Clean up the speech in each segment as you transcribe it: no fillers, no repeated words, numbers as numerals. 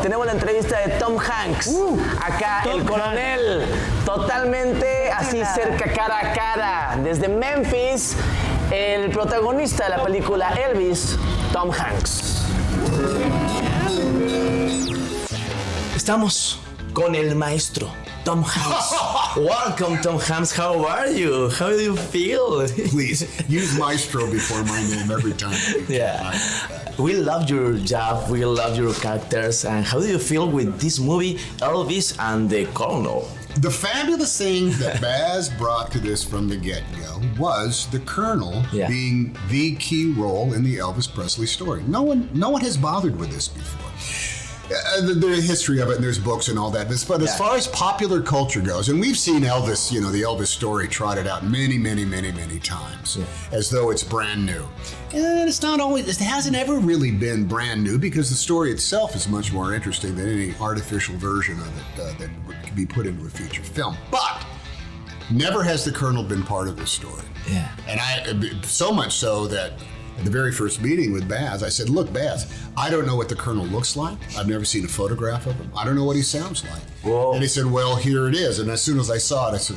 tenemos la entrevista de Tom Hanks. Acá el coronel, totalmente así cerca, cara a cara, desde Memphis, el protagonista de la película ELVIS, Tom Hanks. Estamos con el maestro Tom Hanks. Welcome, Tom Hanks. How are you? How do you feel? Please, use maestro before my name every time. Yeah. We love your job. We love your characters. And how do you feel with this movie, Elvis and the Colonel? The fabulous thing that Baz brought to this from the get-go was the Colonel being the key role in the Elvis Presley story. No one has bothered with this before. The history of it, and there's books and all that. But as far as popular culture goes, and we've seen Elvis, the Elvis story trotted out many times, as though it's brand new. And it's not always, it hasn't ever really been brand new because the story itself is much more interesting than any artificial version of it that could be put into a feature film. But never has the Colonel been part of the story. Yeah. And so much so that at the very first meeting with Baz, I said, look, Baz, I don't know what the Colonel looks like. I've never seen a photograph of him. I don't know what he sounds like. Whoa. And he said, well, here it is. And as soon as I saw it, I said,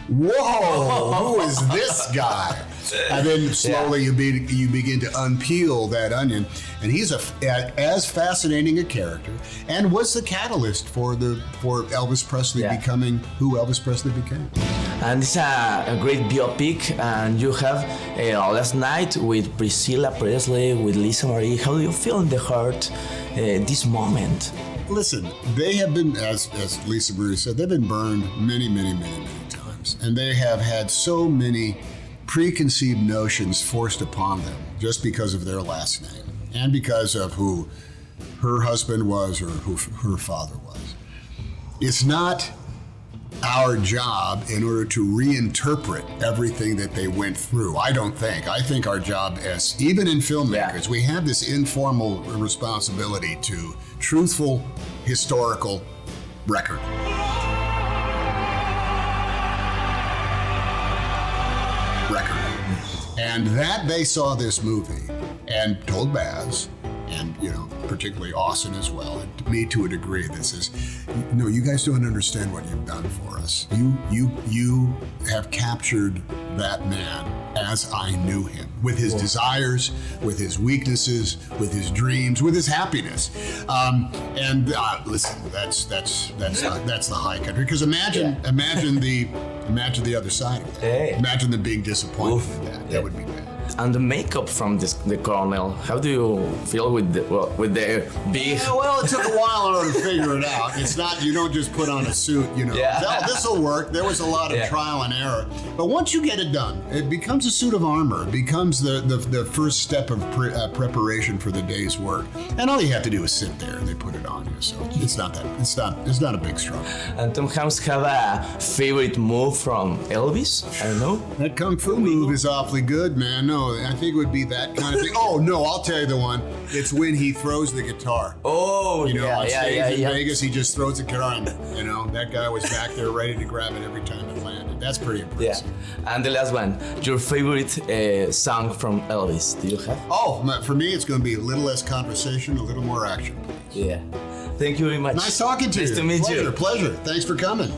whoa, who is this guy? And then slowly you begin to unpeel that onion. And he's as fascinating a character and was the catalyst for Elvis Presley becoming who Elvis Presley became. And it's a great biopic, and you have last night with Priscilla Presley, with Lisa Marie. How do you feel in the heart this moment? Listen, they have been, as Lisa Marie said, they've been burned many times. And they have had so many preconceived notions forced upon them just because of their last name and because of who her husband was or who her father was. It's not our job in order to reinterpret everything that they went through. I don't think. I think our job as, even in filmmakers, we have this informal responsibility to truthful historical record. And that they saw this movie and told Baz, and particularly Austin as well, and me to a degree, that says, no, you guys don't understand what you've done for us. You have captured that man as I knew him, with his desires, with his weaknesses, with his dreams, with his happiness. Listen, that's the high country. Because imagine the other side of that. Imagine them being disappointed in that. That would be bad. And the makeup from the Colonel, how do you feel with the big? Yeah, well, it took a while in order to figure it out. It's not, you don't just put on a suit, this will work. There was a lot of trial and error. But once you get it done, it becomes a suit of armor. It becomes the first step of preparation for the day's work. And all you have to do is sit there and they put it on you. So it's not a big struggle. And Tom Hanks have a favorite move from Elvis? I don't know. That kung fu move is awfully good, man. No, I think it would be that kind of thing. Oh, no, I'll tell you the one. It's when he throws the guitar. Oh, on stage in Vegas, he just throws the guitar and, that guy was back there ready to grab it every time it landed. That's pretty impressive. Yeah. And the last one, your favorite song from Elvis, do you have? Oh, for me, it's going to be a little less conversation, a little more action. Yeah. Thank you very much. Nice talking to you. Nice to meet you. Pleasure. Thanks for coming.